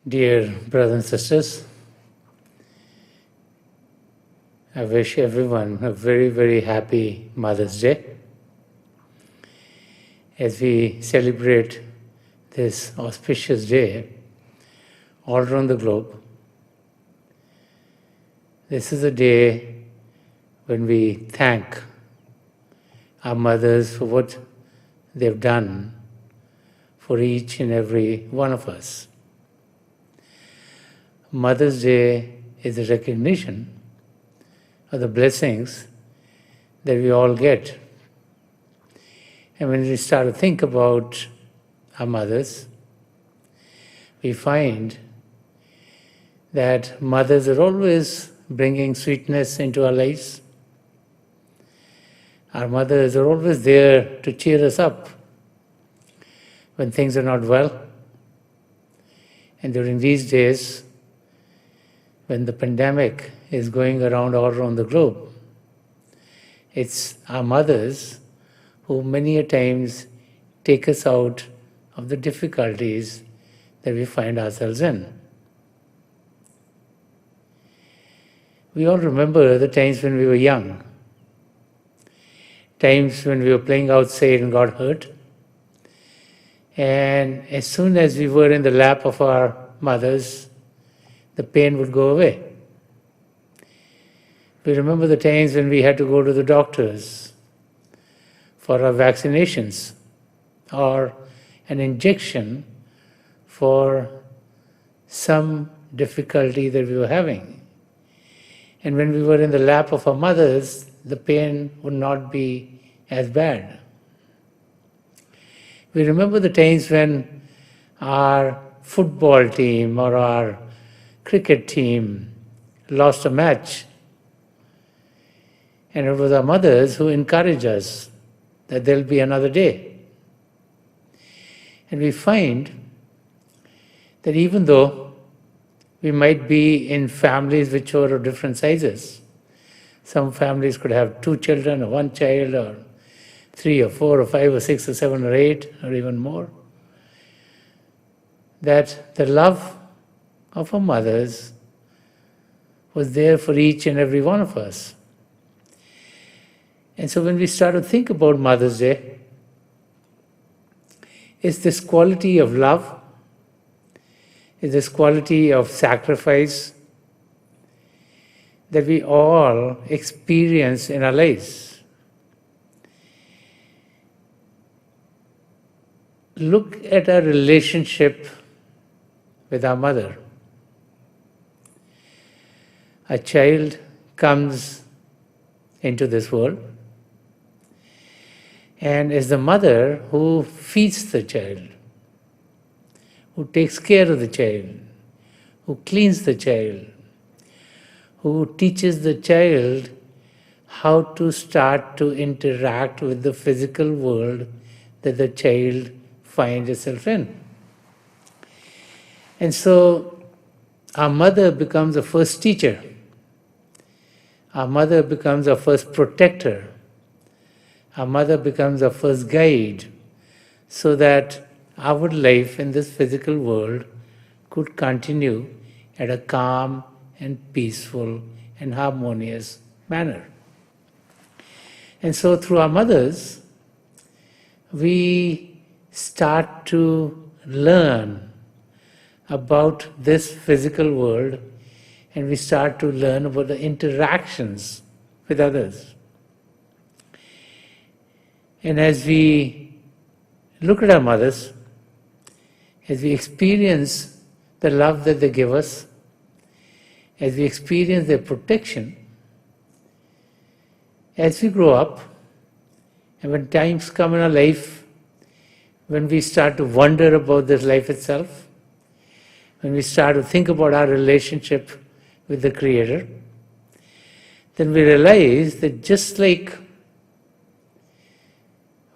Dear brothers and sisters, I wish everyone a very, very happy Mother's Day. As we celebrate this auspicious day all around the globe, this is a day when we thank our mothers for what they've done for each and every one of us. Mother's Day is a recognition of the blessings that we all get. And when we start to think about our mothers, we find that mothers are always bringing sweetness into our lives. Our mothers are always there to cheer us up when things are not well. And during these days, when the pandemic is going around all around the globe, it's our mothers who many a times take us out of the difficulties that we find ourselves in. We all remember the times when we were young, times when we were playing outside and got hurt. And as soon as we were in the lap of our mothers, the pain would go away. We remember the times when we had to go to the doctors for our vaccinations or an injection for some difficulty that we were having. And when we were in the lap of our mothers, the pain would not be as bad. We remember the times when our football team or our cricket team lost a match, and it was our mothers who encouraged us that there'll be another day. And we find that even though we might be in families which are of different sizes, some families could have 2 children or 1 child or 3 or 4 or 5 or 6 or 7 or 8 or even more, that the love of our mothers was there for each and every one of us. And so when we start to think about Mother's Day, it's this quality of love, it's this quality of sacrifice that we all experience in our lives. Look at our relationship with our mother. A child comes into this world, and it's the mother who feeds the child, who takes care of the child, who cleans the child, who teaches the child how to start to interact with the physical world that the child finds itself in. And so our mother becomes the first teacher. Our mother becomes our first protector. Our mother becomes our first guide, so that our life in this physical world could continue at a calm and peaceful and harmonious manner. And so through our mothers, we start to learn about this physical world, and we start to learn about the interactions with others. And as we look at our mothers, as we experience the love that they give us, as we experience their protection, as we grow up, and when times come in our life, when we start to wonder about this life itself, when we start to think about our relationship with the Creator, then we realize that just like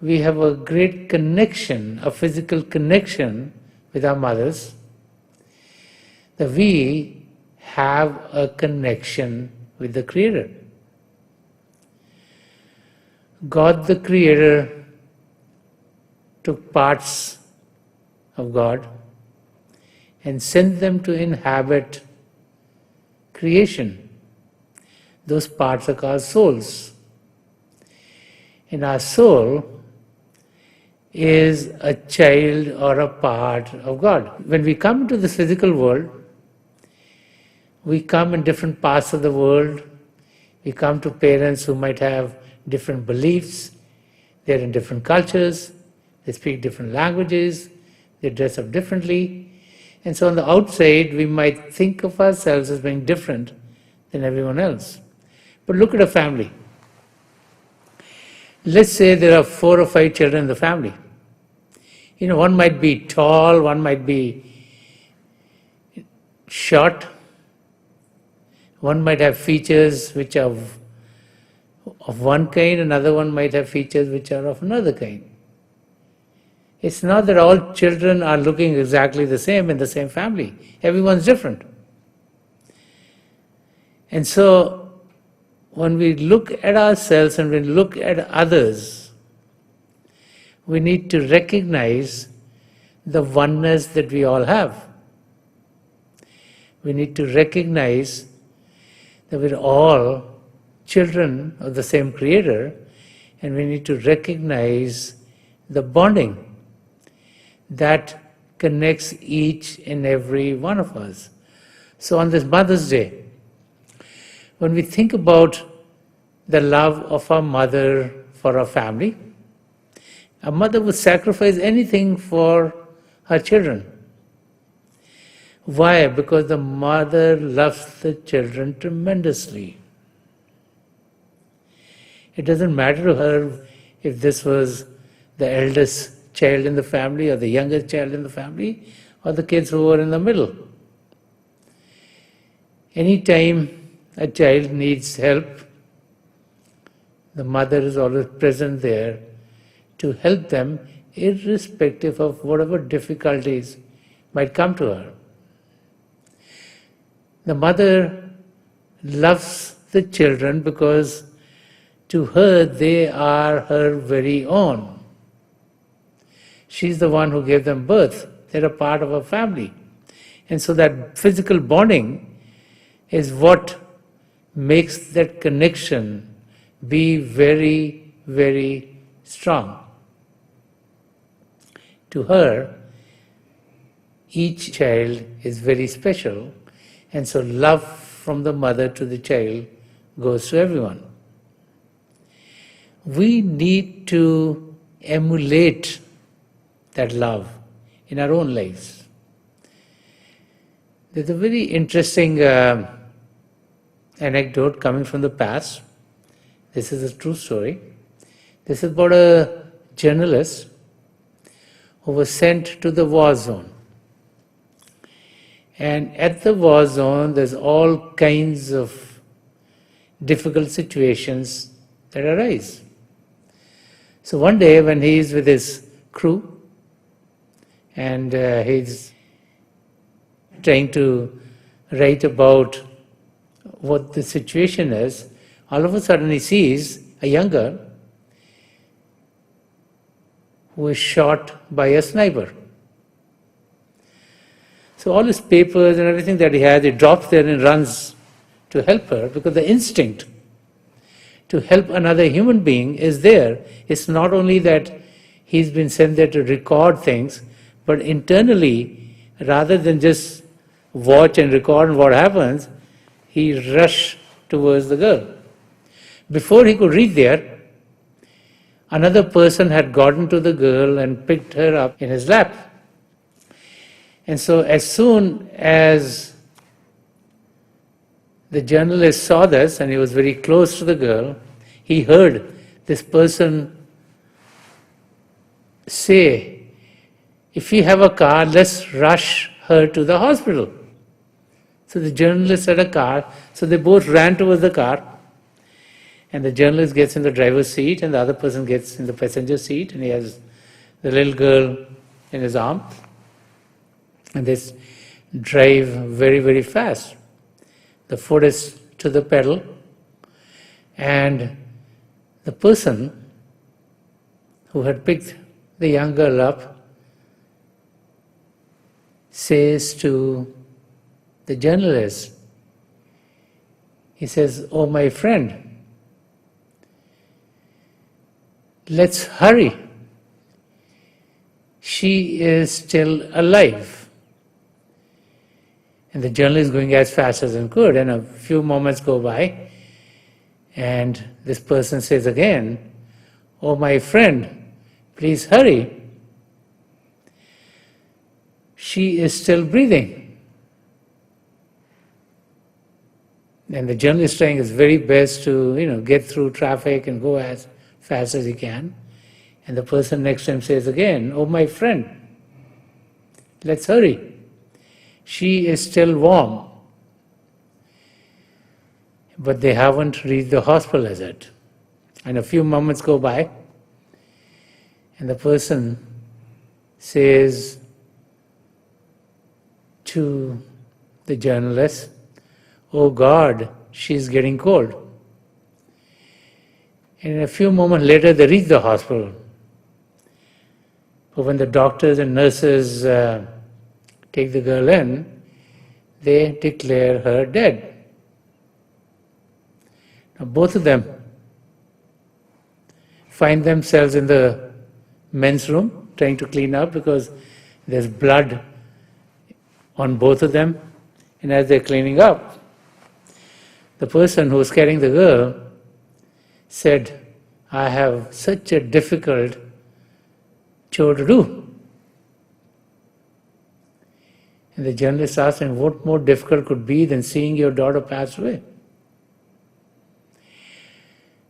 we have a great connection, a physical connection with our mothers, that we have a connection with the Creator. God the Creator took parts of God and sent them to inhabit creation. Those parts are called souls. And our soul is a child or a part of God. When we come into this physical world, we come in different parts of the world. We come to parents who might have different beliefs. They're in different cultures. They speak different languages. They dress up differently. And so on the outside, we might think of ourselves as being different than everyone else. But look at a family. Let's say there are 4 or 5 children in the family. One might be tall, one might be short, one might have features which are of one kind, another one might have features which are of another kind. It's not that all children are looking exactly the same in the same family. Everyone's different. And so, when we look at ourselves and we look at others, we need to recognize the oneness that we all have. We need to recognize that we're all children of the same Creator, and we need to recognize the bonding that connects each and every one of us. So on this Mother's Day, when we think about the love of our mother for our family, a mother would sacrifice anything for her children. Why? Because the mother loves the children tremendously. It doesn't matter to her if this was the eldest child in the family or the youngest child in the family or the kids who were in the middle. Anytime a child needs help, the mother is always present there to help them, irrespective of whatever difficulties might come to her. The mother loves the children because to her they are her very own. She's the one who gave them birth. They're a part of her family. And so that physical bonding is what makes that connection be very, very strong. To her, each child is very special, and so love from the mother to the child goes to everyone. We need to emulate that love in our own lives. There's a very interesting anecdote coming from the past. This is a true story. This is about a journalist who was sent to the war zone. And at the war zone, there's all kinds of difficult situations that arise. So one day when he is with his crew and he's trying to write about what the situation is, all of a sudden he sees a young girl who is shot by a sniper. So all his papers and everything that he has, he drops there and runs to help her, because the instinct to help another human being is there. It's not only that he's been sent there to record things, but internally, rather than just watch and record what happens, he rushed towards the girl. Before he could reach there, another person had gotten to the girl and picked her up in his lap. And so as soon as the journalist saw this, and he was very close to the girl, he heard this person say, "If you have a car, let's rush her to the hospital." So the journalist had a car, so they both ran towards the car, and the journalist gets in the driver's seat and the other person gets in the passenger seat, and he has the little girl in his arm. And they drive very, very fast. The foot is to the pedal, and the person who had picked the young girl up says to the journalist, he says, "Oh, my friend, let's hurry. She is still alive." And the journalist is going as fast as he could, and a few moments go by, and this person says again, "Oh, my friend, please hurry. She is still breathing." And the journalist is trying his very best to, get through traffic and go as fast as he can. And the person next to him says again, "Oh, my friend, let's hurry. She is still warm." But they haven't reached the hospital as yet. And a few moments go by, and the person says to the journalist, "Oh God, she's getting cold." And a few moments later, they reach the hospital. But when the doctors and nurses take the girl in, they declare her dead. Now, both of them find themselves in the men's room trying to clean up because there's blood on both of them. And as they're cleaning up, the person who was carrying the girl said, "I have such a difficult chore to do." And the journalist asked him, "What more difficult could be than seeing your daughter pass away?"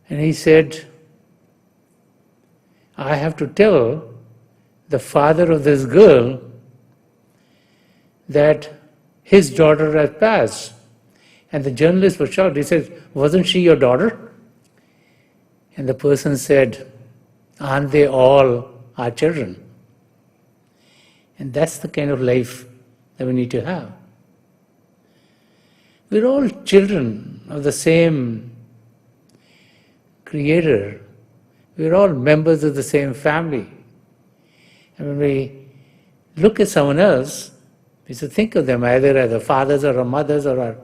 And he said, "I have to tell the father of this girl that his daughter has passed." And the journalist was shocked. He said, "Wasn't she your daughter?" And the person said, "Aren't they all our children?" And that's the kind of life that we need to have. We're all children of the same Creator. We're all members of the same family. And when we look at someone else, we should think of them either as our fathers or our mothers or our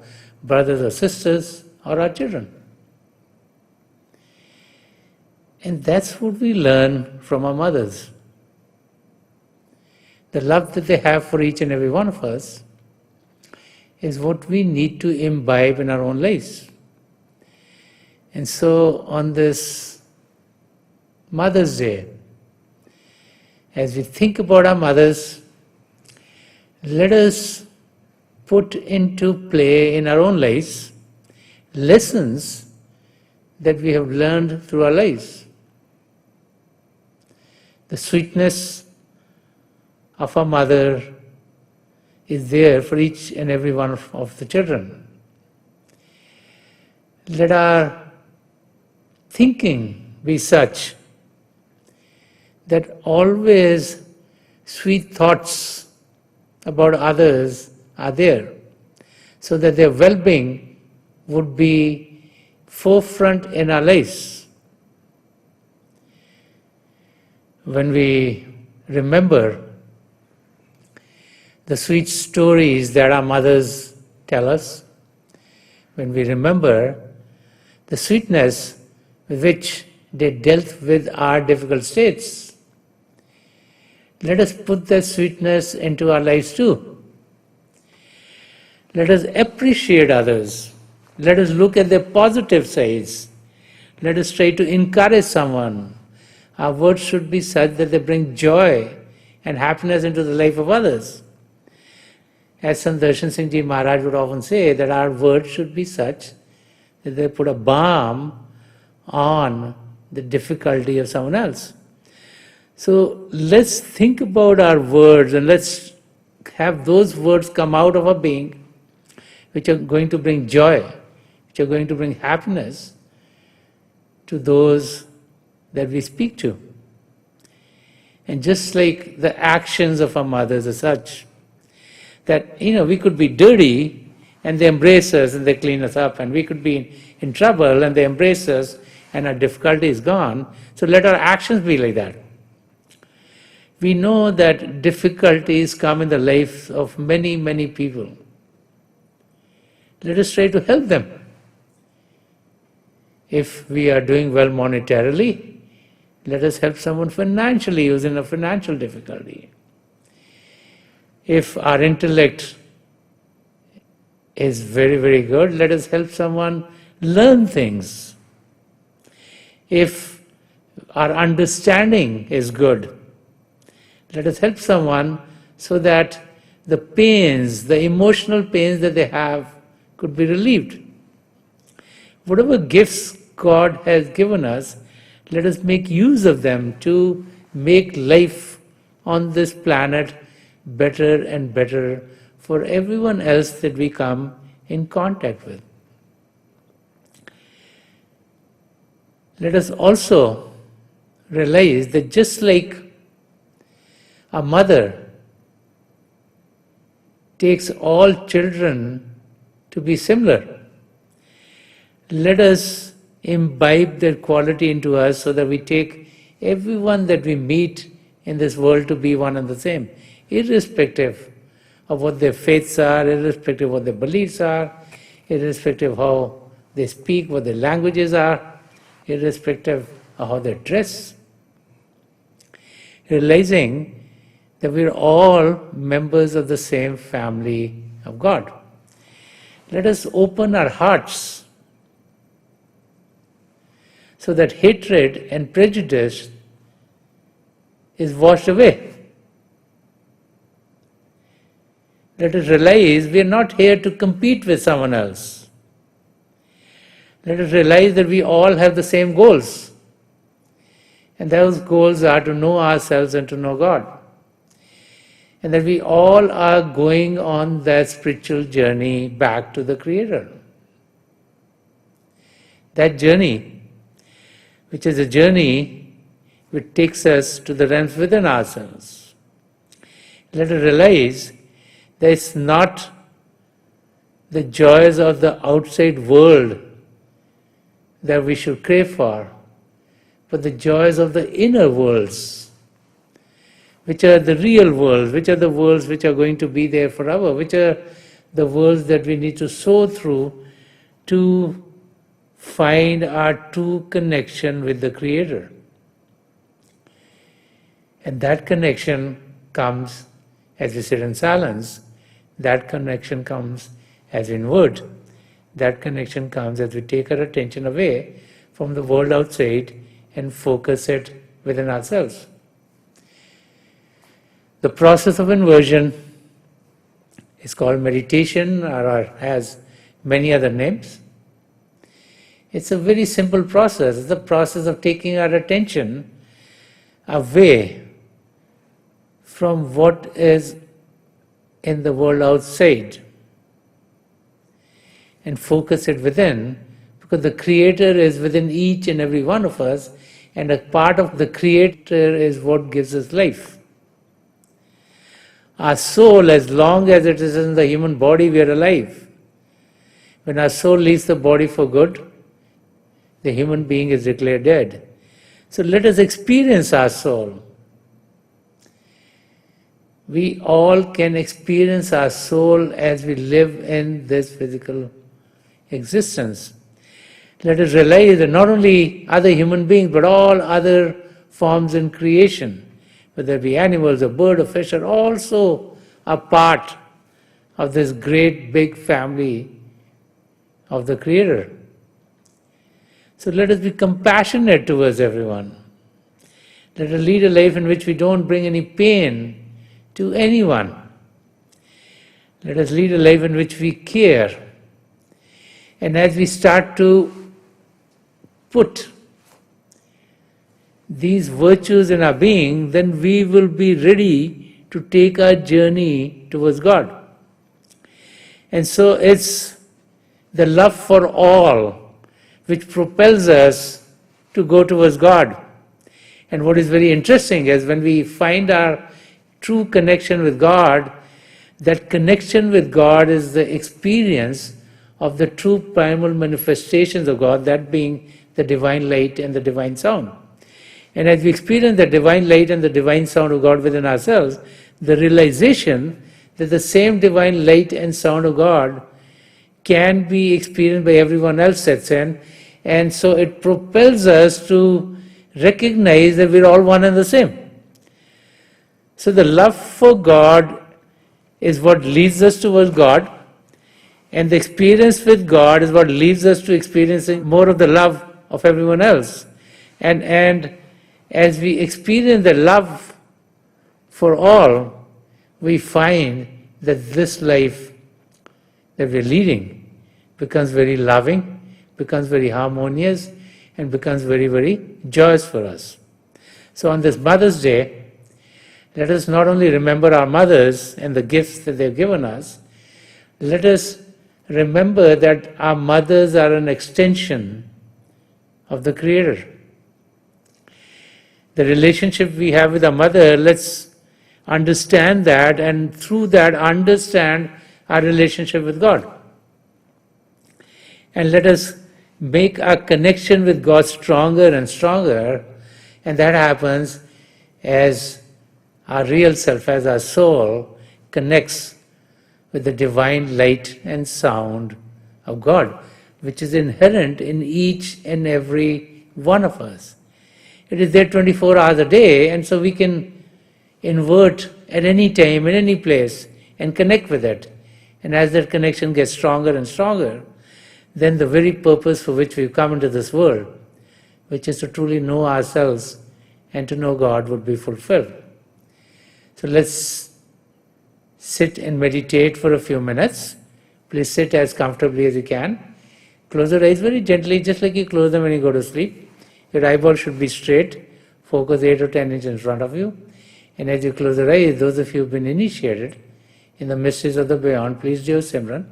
brothers or sisters or our children. And that's what we learn from our mothers. The love that they have for each and every one of us is what we need to imbibe in our own lives. And so on this Mother's Day, as we think about our mothers, let us put into play in our own lives lessons that we have learned through our lives. The sweetness of our mother is there for each and every one of the children. Let our thinking be such that always sweet thoughts about others are there, so that their well-being would be forefront in our lives. When we remember the sweet stories that our mothers tell us, when we remember the sweetness with which they dealt with our difficult states, let us put that sweetness into our lives too. Let us appreciate others. Let us look at their positive sides. Let us try to encourage someone. Our words should be such that they bring joy and happiness into the life of others. As Sant Rajinder Singh Ji Maharaj would often say, that our words should be such that they put a balm on the difficulty of someone else. So let's think about our words and let's have those words come out of our being which are going to bring joy, which are going to bring happiness to those that we speak to. And just like the actions of our mothers are such, that, we could be dirty and they embrace us and they clean us up, and we could be in trouble and they embrace us and our difficulty is gone. So let our actions be like that. We know that difficulties come in the lives of many, many people. Let us try to help them. If we are doing well monetarily, let us help someone financially who's in a financial difficulty. If our intellect is very, very good, let us help someone learn things. If our understanding is good, let us help someone so that the pains, the emotional pains that they have could be relieved. Whatever gifts God has given us, let us make use of them to make life on this planet better and better for everyone else that we come in contact with. Let us also realize that just like a mother takes all children to be similar, let us imbibe that quality into us so that we take everyone that we meet in this world to be one and the same, irrespective of what their faiths are, irrespective of what their beliefs are, irrespective of how they speak, what their languages are, irrespective of how they dress. Realizing that we're all members of the same family of God. Let us open our hearts so that hatred and prejudice is washed away. Let us realize we are not here to compete with someone else. Let us realize that we all have the same goals. And those goals are to know ourselves and to know God. And that we all are going on that spiritual journey back to the Creator. That journey, which is a journey which takes us to the realms within ourselves. Let us realize that it's not the joys of the outside world that we should crave for, but the joys of the inner worlds, which are the real worlds, which are the worlds which are going to be there forever, which are the worlds that we need to soar through to find our true connection with the Creator. And that connection comes as we sit in silence. That connection comes as inward. That connection comes as we take our attention away from the world outside and focus it within ourselves. The process of inversion is called meditation, or has many other names. It's a very simple process. It's the process of taking our attention away from what is in the world outside and focus it within, because the Creator is within each and every one of us, and a part of the Creator is what gives us life. Our soul, as long as it is in the human body, we are alive. When our soul leaves the body for good, the human being is declared dead. So let us experience our soul. We all can experience our soul as we live in this physical existence. Let us realize that not only other human beings, but all other forms in creation, whether it be animals or bird or fish, are also a part of this great big family of the Creator. So let us be compassionate towards everyone. Let us lead a life in which we don't bring any pain to anyone. Let us lead a life in which we care. And as we start to put these virtues in our being, then we will be ready to take our journey towards God. And so it's the love for all which propels us to go towards God. And what is very interesting is when we find our true connection with God, that connection with God is the experience of the true primal manifestations of God, that being the divine light and the divine sound. And as we experience the divine light and the divine sound of God within ourselves, the realization that the same divine light and sound of God can be experienced by everyone else sets in. And so it propels us to recognize that we're all one and the same. So the love for God is what leads us towards God, and the experience with God is what leads us to experiencing more of the love of everyone else. And as we experience the love for all, we find that this life that we're leading becomes very loving, becomes very harmonious, and becomes very, very joyous for us. So on this Mother's Day, let us not only remember our mothers and the gifts that they've given us, let us remember that our mothers are an extension of the Creator. The relationship we have with our mother, let's understand that, and through that understand our relationship with God. And let us make our connection with God stronger and stronger, and that happens as our real self, as our soul, connects with the divine light and sound of God, which is inherent in each and every one of us. It is there 24 hours a day, and so we can invert at any time, in any place, and connect with it. And as that connection gets stronger and stronger, then the very purpose for which we've come into this world, which is to truly know ourselves and to know God, would be fulfilled. So let's sit and meditate for a few minutes. Please sit as comfortably as you can. Close your eyes very gently, just like you close them when you go to sleep. Your eyeball should be straight, focus 8 or 10 inches in front of you. And as you close your eyes, those of you who have been initiated in the mysteries of the beyond, please do Simran.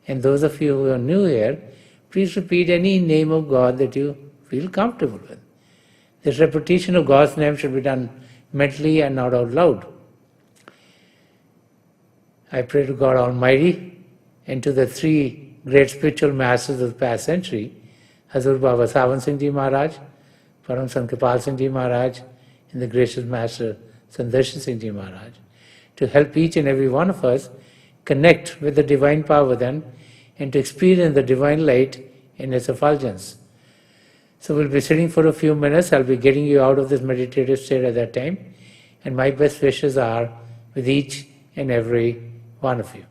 And those of you who are new here, please repeat any name of God that you feel comfortable with. This repetition of God's name should be done mentally and not out loud. I pray to God Almighty and to the three great spiritual masters of the past century, Hazur Baba Sawan Singh Ji Maharaj, Param Sant Kripal Singh Ji Maharaj, and the gracious Master Sant Darshan Singh Ji Maharaj, to help each and every one of us connect with the divine power within and to experience the divine light in its effulgence. So we'll be sitting for a few minutes. I'll be getting you out of this meditative state at that time, and my best wishes are with each and every one of you.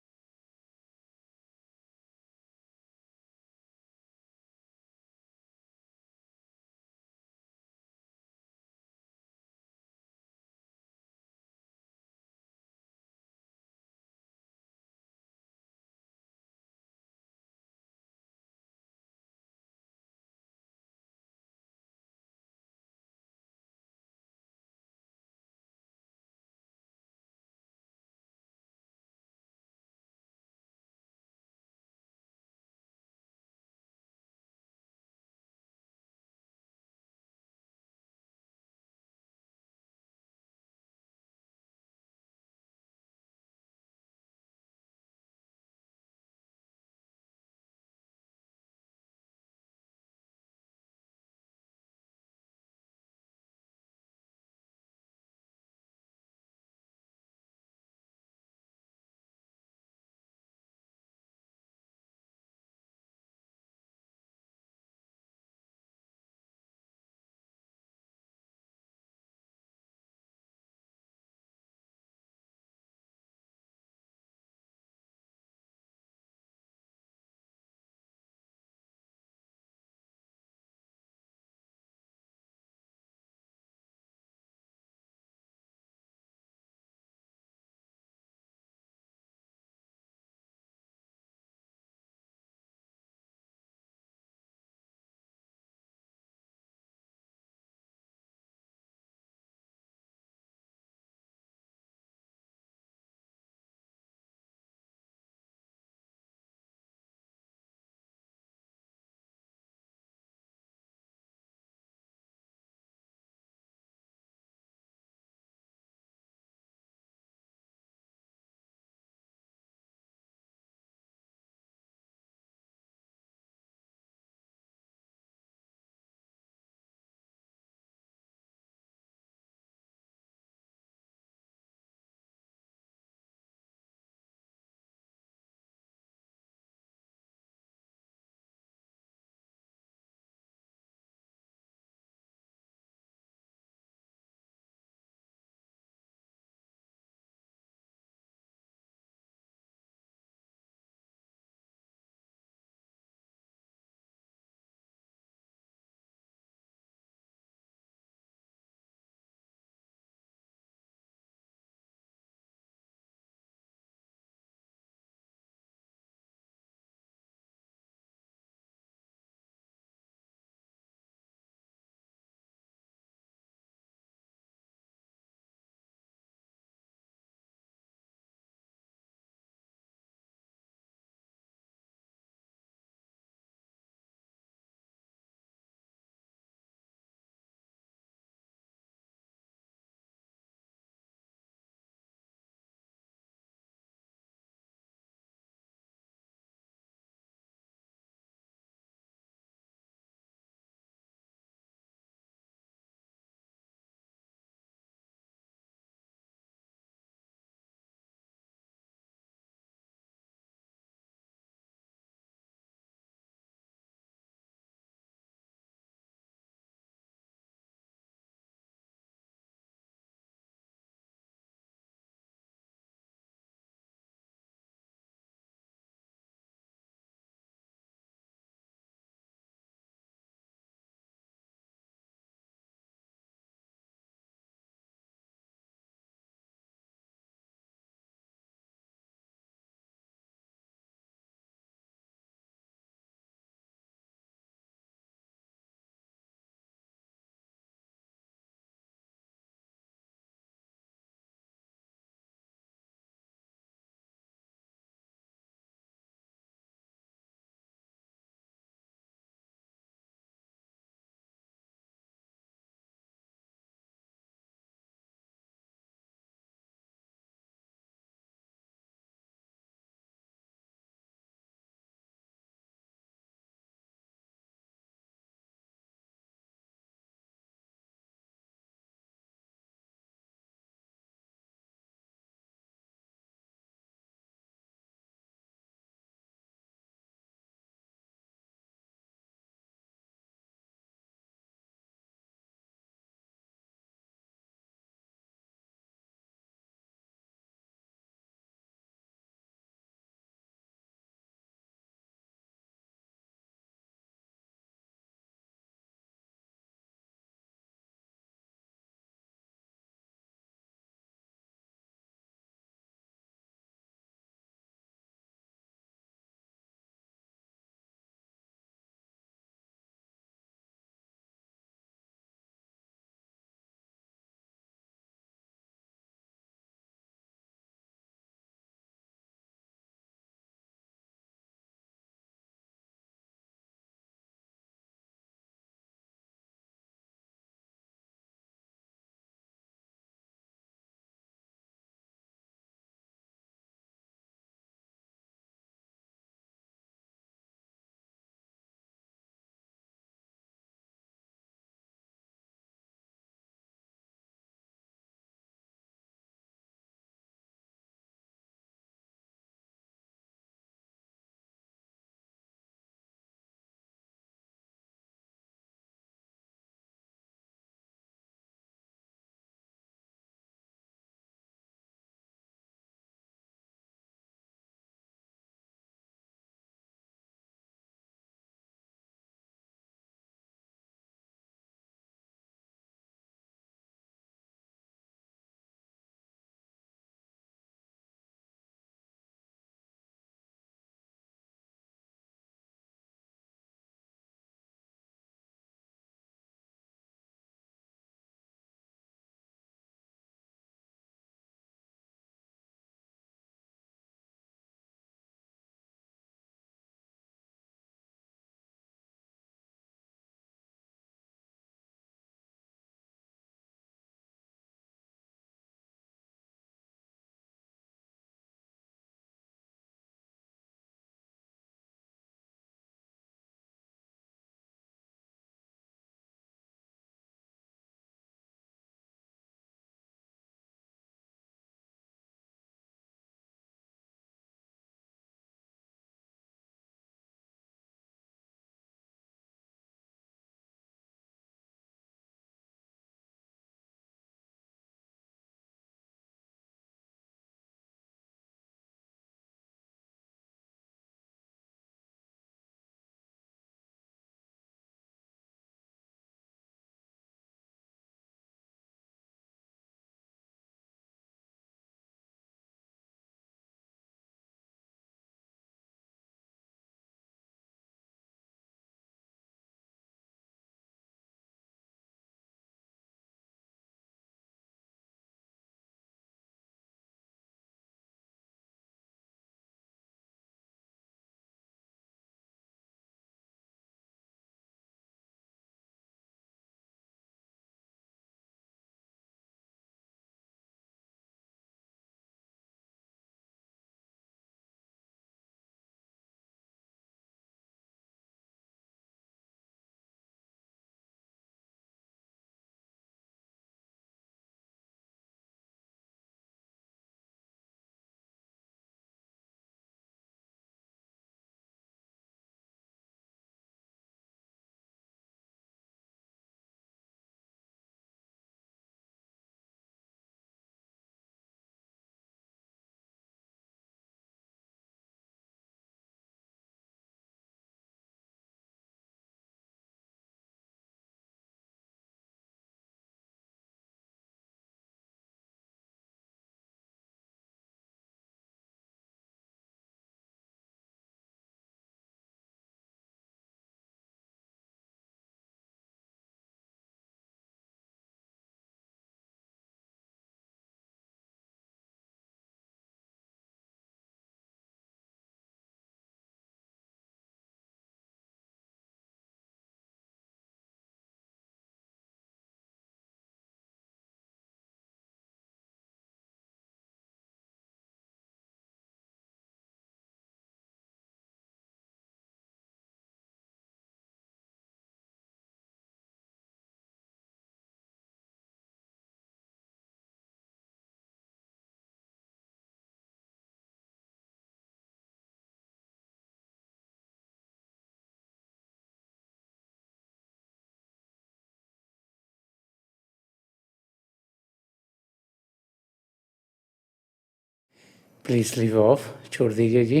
Please leave off, chhod dijiye ji.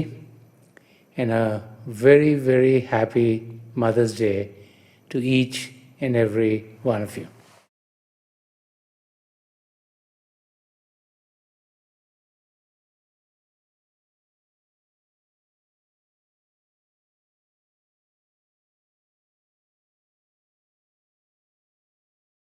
And a very, very happy Mother's Day to each and every one of you.